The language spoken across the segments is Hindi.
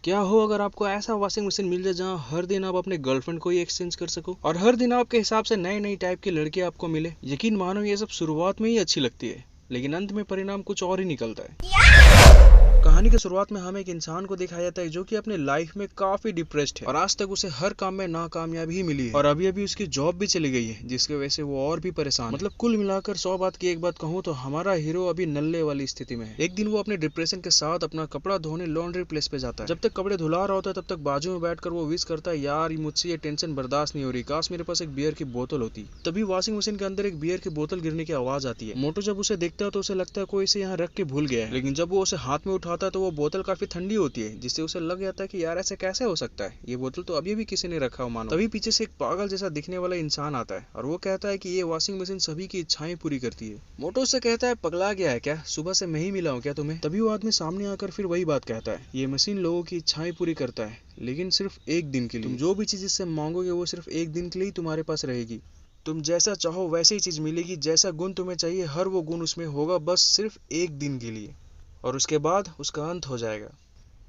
क्या हो अगर आपको ऐसा वॉशिंग मशीन मिल जाए जहां हर दिन आप अपने गर्लफ्रेंड को ही एक्सचेंज कर सको और हर दिन आपके हिसाब से नए नई टाइप की लड़की आपको मिले। यकीन मानो ये सब शुरुआत में ही अच्छी लगती है, लेकिन अंत में परिणाम कुछ और ही निकलता है। कहानी की शुरुआत में हमें एक इंसान को दिखाया जाता है जो कि अपने लाइफ में काफी डिप्रेस्ड है और आज तक उसे हर काम में नाकामयाबी ही मिली है और अभी अभी उसकी जॉब भी चली गई है, जिसकी वजह से वो और भी परेशान। मतलब कुल मिलाकर 100 बात की एक बात कहूँ तो हमारा हीरो अभी नल्ले वाली स्थिति में है। एक दिन वो अपने डिप्रेशन के साथ अपना कपड़ा धोने लॉन्ड्री प्लेस पे जाता है। जब तक कपड़े धुला रहा होता है तब तक बाजू में बैठकर वो विश करता है, यार मुझसे ये टेंशन बर्दाश्त नहीं हो रही, काश मेरे पास एक बियर की बोतल होती। तभी वॉशिंग मशीन के अंदर एक बियर की बोतल गिरने की आवाज आती है। मोटो जब उसे देखता है तो उसे लगता है कोई इसे यहाँ रख के भूल गया है, लेकिन जब वो उसे हाथ में उठाता है तो वो बोतल काफी ठंडी होती है, जिससे उसे लग जाता है कि यार ऐसे कैसे हो सकता है, ये बोतल तो अभी भी किसी ने रखा हो मानो। तभी पीछे से एक पागल जैसा दिखने वाला इंसान आता है और वो कहता है कि ये वॉशिंग मशीन सभी की इच्छाएं पूरी करती है। मोटो उससे कहता है, पगला गया है क्या, सुबह से मैं ही मिला हूँ क्या तुम्हें? तभी वो आदमी सामने आकर फिर वही बात कहता है, ये मशीन लोगों की इच्छाएं पूरी करता है, लेकिन सिर्फ एक दिन के लिए। तुम जो भी चीज इससे मांगोगे वो सिर्फ एक दिन के लिए ही तुम्हारे पास रहेगी। तुम जैसा चाहो वैसे ही चीज मिलेगी, जैसा गुण तुम्हें चाहिए हर वो गुण उसमें होगा, बस सिर्फ एक दिन के लिए, और उसके बाद उसका अंत हो जाएगा।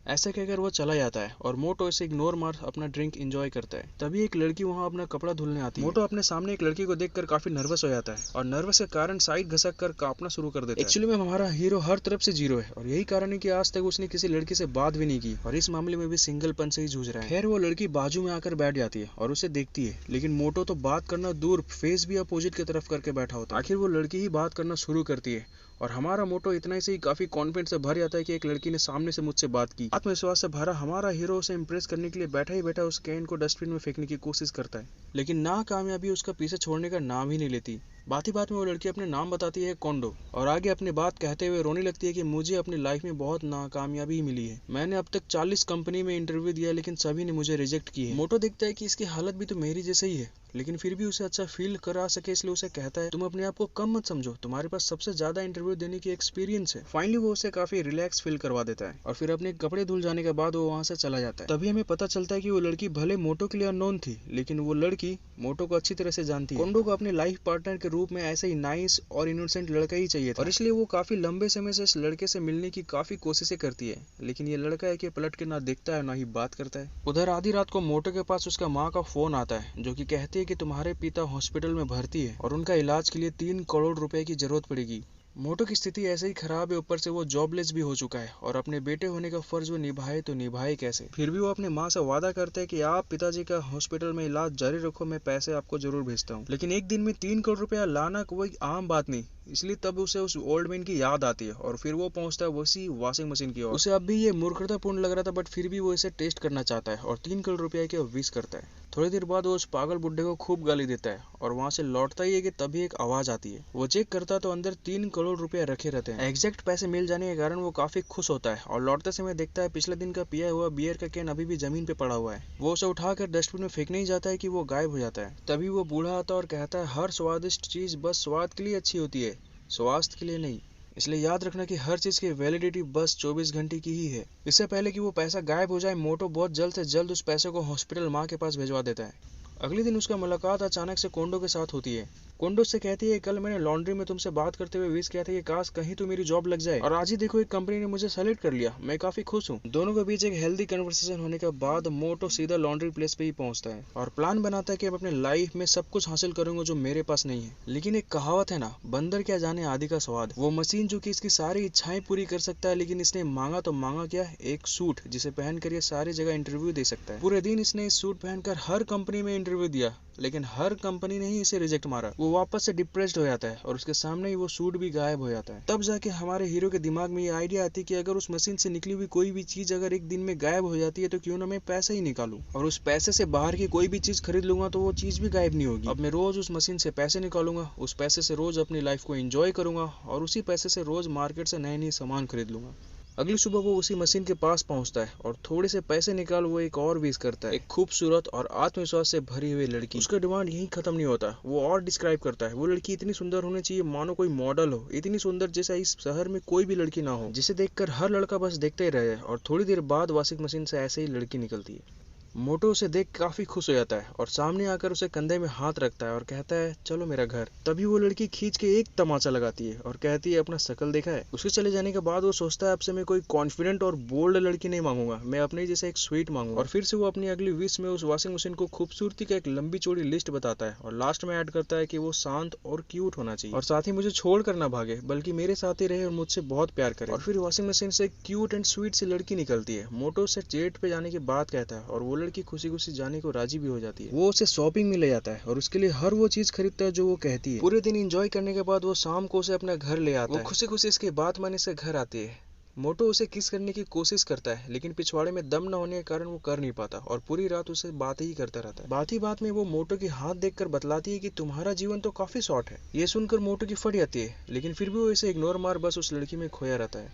ऐसा कहकर वो चला जाता है और मोटो इसे इग्नोर मार अपना ड्रिंक एंजॉय करता है। तभी एक लड़की वहाँ अपना कपड़ा धुलने आती है। मोटो अपने सामने एक लड़की को देखकर काफी नर्वस हो जाता है और नर्वस के कारण साइड घसक कर कांपना शुरू कर देता है। एक्चुअली में हमारा हीरो हर तरफ से जीरो है और यही कारण है कि आज तक उसने किसी लड़की से बात भी नहीं की और इस मामले में भी सिंगलपन से ही जूझ रहा है। खैर वो लड़की बाजू में आकर बैठ जाती है और उसे देखती है, लेकिन मोटो तो बात करना दूर फेस भी अपोजिट की तरफ करके बैठा होता है। आखिर वो लड़की ही बात करना शुरू करती है और हमारा मोटो इतना से ही काफी कॉन्फिडेंस से भर जाता है कि एक लड़की ने सामने से मुझसे बात की। आत्मविश्वास से भरा हमारा हीरो उसे इंप्रेस करने के लिए बैठा ही बैठा उस कैन को डस्टबिन में फेंकने की कोशिश करता है, लेकिन नाकामयाबी उसका पीछे छोड़ने का नाम ही नहीं लेती। बात ही बात में वो लड़की अपने नाम बताती है कोंडो और आगे अपनी बात कहते हुए रोने लगती है कि मुझे अपनी लाइफ में बहुत नाकामयाबी मिली है। मैंने अब तक 40 कंपनी में इंटरव्यू दिया लेकिन सभी ने मुझे रिजेक्ट किया है। मोटो देखता है कि इसकी हालत भी तो मेरी जैसे ही है, लेकिन फिर भी उसे अच्छा फील करा सके इसलिए उसे कहता है, तुम अपने आप को कम मत समझो, तुम्हारे पास सबसे ज्यादा इंटरव्यू देने की एक्सपीरियंस है। फाइनली वो उसे काफी रिलैक्स फील करवा देता है और फिर अपने कपड़े धुल जाने के बाद वो वहाँ से चला जाता है। तभी हमें पता चलता है कि वो लड़की भले मोटो के लिए अननोन थी, लेकिन वो लड़की मोटो को अच्छी तरह से जानती है। कोंडो को अपने लाइफ पार्टनर के रूप में ऐसे ही नाइस और इनोसेंट लड़का ही चाहिए था और इसलिए वो काफी लंबे समय से इस लड़के से मिलने की काफी कोशिशें करती है, लेकिन ये लड़का है कि पलट के ना देखता है ना ही बात करता है। उधर आधी रात को मोटो के पास उसका माँ का फोन आता है जो कि कहती है कि तुम्हारे पिता हॉस्पिटल में भर्ती है और उनका इलाज के लिए 3 करोड़ रुपए की जरूरत पड़ेगी। मोटो की स्थिति ऐसे ही खराब है, ऊपर से वो जॉबलेस भी हो चुका है और अपने बेटे होने का फर्ज वो निभाए तो निभाए कैसे। फिर भी वो अपने माँ से वादा करता है कि आप पिताजी का हॉस्पिटल में इलाज जारी रखो, मैं पैसे आपको जरूर भेजता हूँ। लेकिन एक दिन में 3 करोड़ रुपया लाना कोई आम बात नहीं, इसलिए तब उसे उस ओल्ड मैन की याद आती है और फिर वो पहुंचता है उसी वॉशिंग मशीन की ओर। उसे अब भी ये मूर्खतापूर्ण लग रहा था, बट फिर भी वो इसे टेस्ट करना चाहता है और 3 करोड़ रुपया की विश करता है। थोड़ी देर बाद वो उस पागल बुड्ढे को खूब गाली देता है और वहां से लौटता ही है कि तभी एक आवाज आती है। वो चेक करता है तो अंदर 3 करोड़ रुपया रखे रहते हैं। एग्जैक्ट पैसे मिल जाने के कारण वो काफी खुश होता है और लौटते समय देखता है पिछले दिन का पिया हुआ बियर का कैन अभी भी जमीन पे पड़ा हुआ है। वो उसे उठाकर डस्टबिन में फेंकने ही जाता है कि वो गायब हो जाता है। तभी वो बूढ़ा आता है और कहता है, हर स्वादिष्ट चीज बस स्वाद के लिए अच्छी होती है, स्वास्थ्य के लिए नहीं, इसलिए याद रखना कि हर चीज की वैलिडिटी बस 24 घंटे की ही है। इससे पहले कि वो पैसा गायब हो जाए, मोटो बहुत जल्द से जल्द उस पैसे को हॉस्पिटल माँ के पास भिजवा देता है। अगले दिन उसका मुलाकात अचानक से कोंडो के साथ होती है। कोंडो से कहती है, कल मैंने लॉन्ड्री में तुमसे बात करते हुए विश किया था कि काश कहीं तो मेरी जॉब लग जाए और आज ही देखो एक कंपनी ने मुझे सेलेक्ट कर लिया, मैं काफी खुश हूँ। दोनों के बीच एक हेल्दी कन्वर्सेशन होने के बाद मोटो सीधा लॉन्ड्री प्लेस पे ही पहुंचता है और प्लान बनाता है कि अब अपने लाइफ में सब कुछ हासिल करूंगा जो मेरे पास नहीं है। लेकिन एक कहावत है ना, बंदर क्या जाने आदि का स्वाद। वो मशीन जो कि इसकी सारी इच्छाएं पूरी कर सकता है, लेकिन इसने मांगा तो मांगा क्या, एक सूट जिसे पहनकर ये सारी जगह इंटरव्यू दे सकता है। पूरे दिन इसने इस सूट पहनकर हर कंपनी में इंटरव्यू दिया, लेकिन हर कंपनी ने ही इसे रिजेक्ट मारा। वो वापस से डिप्रेस्ड हो जाता है और उसके सामने ही वो सूट भी गायब हो जाता है। तब जाके हमारे हीरो के दिमाग में ये आइडिया आती है कि अगर उस मशीन से निकली हुई कोई भी चीज अगर एक दिन में गायब हो जाती है तो क्यों ना मैं पैसे ही निकालूं और उस पैसे से बाहर की कोई भी चीज खरीद लूंगा तो वो चीज भी गायब नहीं होगी। अब मैं रोज उस मशीन से पैसे निकालूंगा, उस पैसे से रोज अपनी लाइफ को एंजॉय करूंगा और उसी पैसे से रोज मार्केट से नए नए सामान खरीद लूंगा। अगली सुबह वो उसी मशीन के पास पहुंचता है और थोड़े से पैसे निकाल वो एक और विश करता है। एक खूबसूरत और आत्मविश्वास से भरी हुई लड़की। उसका डिमांड यही खत्म नहीं होता, वो और डिस्क्राइब करता है। वो लड़की इतनी सुंदर होनी चाहिए मानो कोई मॉडल हो, इतनी सुंदर जैसा इस शहर में कोई भी लड़की ना हो, जिसे देखकर हर लड़का बस देखते ही रहे। और थोड़ी देर बाद वॉशिंग मशीन से ऐसे ही लड़की निकलती है। मोटो उसे देख काफी खुश हो जाता है और सामने आकर उसे कंधे में हाथ रखता है और कहता है चलो मेरा घर। तभी वो लड़की खींच के एक तमाचा लगाती है और कहती है अपना शकल देखा है। उसके चले जाने के बाद वो सोचता है अब से मैं कोई कॉन्फिडेंट और बोल्ड लड़की नहीं मांगूंगा, मैं अपने जैसे एक स्वीट मांगूंगा। और फिर से वो अपनी अगली विश में उस वॉशिंग मशीन को खूबसूरती का एक लंबी चौड़ी लिस्ट बताता है और लास्ट में ऐड करता है कि वो शांत और क्यूट होना चाहिए और साथ ही मुझे छोड़ कर ना भागे बल्कि मेरे साथ ही रहे और मुझसे बहुत प्यार करे। और फिर वॉशिंग मशीन से एक क्यूट एंड स्वीट सी लड़की निकलती है। मोटो से जेट पे जाने की बात कहता है और वो लड़की खुशी खुशी जाने को राजी भी हो जाती है। वो उसे शॉपिंग में ले जाता है और उसके लिए हर वो चीज खरीदता है जो वो कहती है। पूरे दिन एंजॉय करने के बाद वो शाम को उसे अपने घर ले आता है। वो खुशी खुशी इसकी बात मानने से घर आती है। मोटो उसे किस करने की कोशिश करता है लेकिन पिछवाड़े में दम न होने के कारण वो कर नहीं पाता और पूरी रात उसे बात ही करता रहता है। बात ही बात में वो मोटो की हाथ देखकर बतलाती है कि तुम्हारा जीवन तो काफी शॉर्ट है। ये सुनकर मोटो की फट जाती है लेकिन फिर भी वो इसे इग्नोर मार बस उस लड़की में खोया रहता है।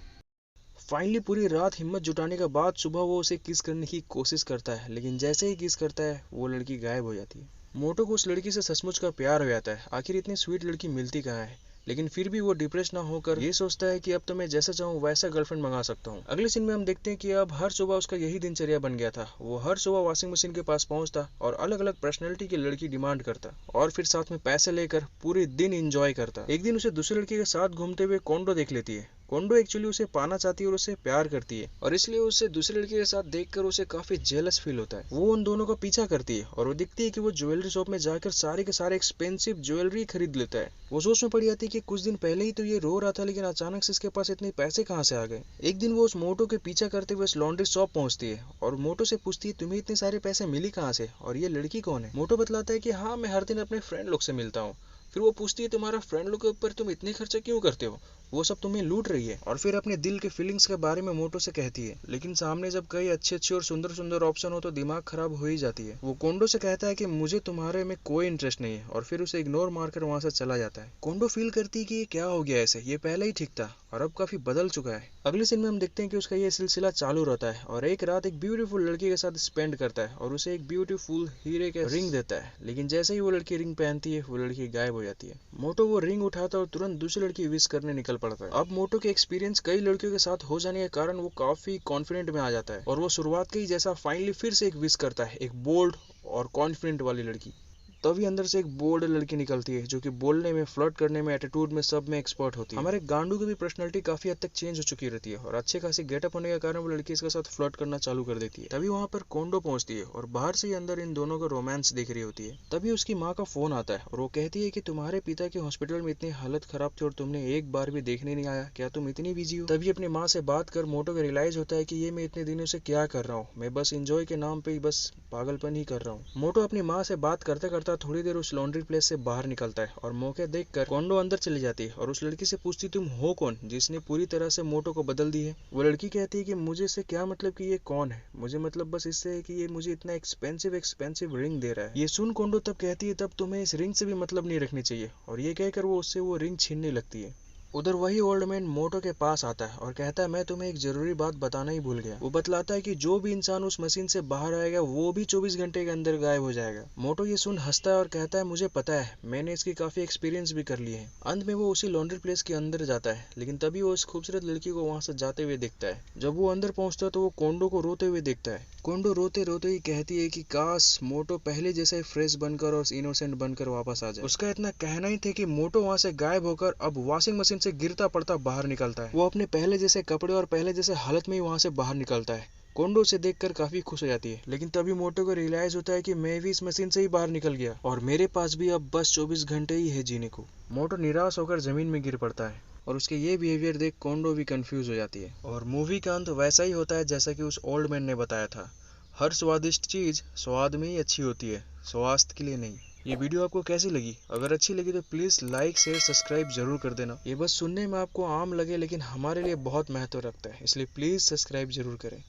फाइनली पूरी रात हिम्मत जुटाने के बाद सुबह वो उसे किस करने की कोशिश करता है लेकिन जैसे ही किस करता है वो लड़की गायब हो जाती है। मोटो को उस लड़की से सचमुच का प्यार हो जाता है। आखिर इतनी स्वीट लड़की मिलती कहाँ है, लेकिन फिर भी वो डिप्रेस ना होकर ये सोचता है कि अब तो मैं जैसा चाहूँ वैसा गर्लफ्रेंड मंगा सकता हूँ। अगले सीन में हम देखते हैं कि अब हर सुबह उसका यही दिनचर्या बन गया था। वो हर सुबह वॉशिंग मशीन के पास पहुंचता और अलग अलग पर्सनैलिटी की लड़की डिमांड करता और फिर साथ में पैसे लेकर पूरे दिन एंजॉय करता। एक दिन उसे दूसरे लड़की के साथ घूमते हुए कोंडो देख लेती है। कोंडो एक्चुअली उसे पाना चाहती है और उससे प्यार करती है और इसलिए उसे दूसरे लड़के के साथ देखकर उसे काफी जेलस फील होता है। वो उन दोनों का पीछा करती है और वो दिखती है कि वो ज्वेलरी शॉप में जाकर सारे के सारे एक्सपेंसिव ज्वेलरी खरीद लेता है। वो सोच में पड़ जाती है कि कुछ दिन पहले ही तो ये रो रहा था लेकिन अचानक से इसके पास इतने पैसे कहाँ से आ गए। एक दिन वो उस मोटो के पीछा करते हुए उस लॉन्ड्री शॉप पहुंचती है और मोटो से पूछती है तुम्हें इतने सारे पैसे मिली कहाँ से और ये लड़की कौन है। मोटो बतलाता है कि हाँ मैं हर दिन अपने फ्रेंड लोग से मिलता हूँ। फिर वो पूछती है तुम्हारा फ्रेंड लोग के ऊपर तुम इतने खर्चा क्यों करते हो, वो सब तुम्हें लूट रही है। और फिर अपने दिल के फीलिंग्स के बारे में मोटो से कहती है लेकिन सामने जब कई अच्छे अच्छे और सुंदर सुंदर ऑप्शन हो तो दिमाग खराब हो ही जाती है। वो कोंडो से कहता है कि मुझे तुम्हारे में कोई इंटरेस्ट नहीं है और फिर उसे इग्नोर मारकर वहां से चला जाता है। कोंडो फील करती है कि ये क्या हो गया ऐसे, ये पहले ही ठीक था और अब काफी बदल चुका है। अगले सीन में हम देखते हैं कि उसका ये सिलसिला चालू रहता है और एक रात एक ब्यूटीफुल लड़की के साथ स्पेंड करता है और उसे एक ब्यूटीफुल हीरे का रिंग देता है। लेकिन जैसे ही वो लड़की रिंग पहनती है वो लड़की गायब हो जाती है। मोटो वो रिंग उठाता है और तुरंत दूसरी लड़की विश करने निकल पड़ता है। अब मोटो के एक्सपीरियंस कई लड़कियों के साथ हो जाने के कारण वो काफी कॉन्फिडेंट में आ जाता है और वो शुरुआत के ही जैसा फाइनली फिर से एक विश करता है, एक बोल्ड और कॉन्फिडेंट वाली लड़की। तभी अंदर से एक बोल्ड लड़की निकलती है जो कि बोलने में, फ्लर्ट करने में, एटीट्यूड में, सब में एक्सपर्ट होती है। हमारे गांडू की भी पर्सनालिटी काफी हद तक चेंज हो चुकी रहती है और अच्छे खासी गेटअप होने के कारण वो लड़की इसके साथ फ्लर्ट करना चालू कर देती है। तभी वहां पर कोंडो पहुंचती है और बाहर से ही अंदर इन दोनों का रोमांस देख रही होती है। तभी उसकी माँ का फोन आता है और वो कहती है कि तुम्हारे पिता की हॉस्पिटल में इतनी हालत खराब थी और तुमने एक बार भी देखने नहीं आया, क्या तुम इतनी बिजी हो। तभी अपनी माँ से बात कर मोटो को रियलाइज होता है कि ये मैं इतने दिनों से क्या कर रहा हूँ, मैं बस एंजॉय के नाम पे ही बस पागलपन ही कर रहा हूँ। मोटो अपनी माँ से बात करता करता थोड़ी देर उस लॉन्ड्री प्लेस से बाहर निकलता है और मौके देखकर कोंडो अंदर चली जाती है और उस लड़की से पूछती तुम हो कौन जिसने पूरी तरह से मोटो को बदल दी है। वो लड़की कहती है कि मुझे इससे क्या मतलब कि ये कौन है, मुझे मतलब बस इससे है कि ये मुझे इतना एक्सपेंसिव रिंग दे रहा है। ये सुन कोंडो तब कहती है तब तुम्हें इस रिंग से भी मतलब नहीं रखनी चाहिए और ये कहकर वो उससे वो रिंग छीनने लगती है। उधर वही ओल्ड मैन मोटो के पास आता है और कहता है मैं तुम्हें एक जरूरी बात बताना ही भूल गया। वो बतलाता है कि जो भी इंसान उस मशीन से बाहर आएगा वो भी 24 घंटे के अंदर गायब हो जाएगा। मोटो ये सुन हंसता है और कहता है मुझे पता है, मैंने इसकी काफी एक्सपीरियंस भी कर लिए है। अंत में वो उसी लॉन्ड्री प्लेस के अंदर जाता है लेकिन तभी वो उस खूबसूरत लड़की को वहां से जाते हुए देखता है। जब वो अंदर पहुंचता है तो वो कोंडो को रोते हुए देखता है। कोंडो रोते रोते ही कहती है कि काश मोटो पहले जैसे फ्रेश बनकर और इनोसेंट बनकर वापस आ जाए। उसका इतना कहना ही था कि मोटो वहां से गायब होकर अब वॉशिंग मशीन से गिरता पड़ता बाहर निकलता है। वो अपने पहले जैसे कपड़े और पहले जैसे हालत में ही वहां से बाहर निकलता है। कोंडो उसे देखकर काफी खुश हो जाती है लेकिन तभी मोटो को रियलाइज होता है कि मैं भी इस मशीन से ही बाहर निकल गया और मेरे पास भी अब बस 24 घंटे ही है जीने को। मोटो निराश होकर जमीन में गिर पड़ता है और उसके ये बिहेवियर देख कोंडो भी कंफ्यूज हो जाती है। और मूवी का अंत वैसा ही होता है जैसा कि उस ओल्ड मैन ने बताया था, हर स्वादिष्ट चीज स्वाद में ही अच्छी होती है, स्वास्थ्य के लिए नहीं। ये वीडियो आपको कैसी लगी? अगर अच्छी लगी तो प्लीज लाइक शेयर सब्सक्राइब जरूर कर देना। ये बस सुनने में आपको आम लगे लेकिन हमारे लिए बहुत महत्व रखता है, इसलिए प्लीज सब्सक्राइब जरूर करें।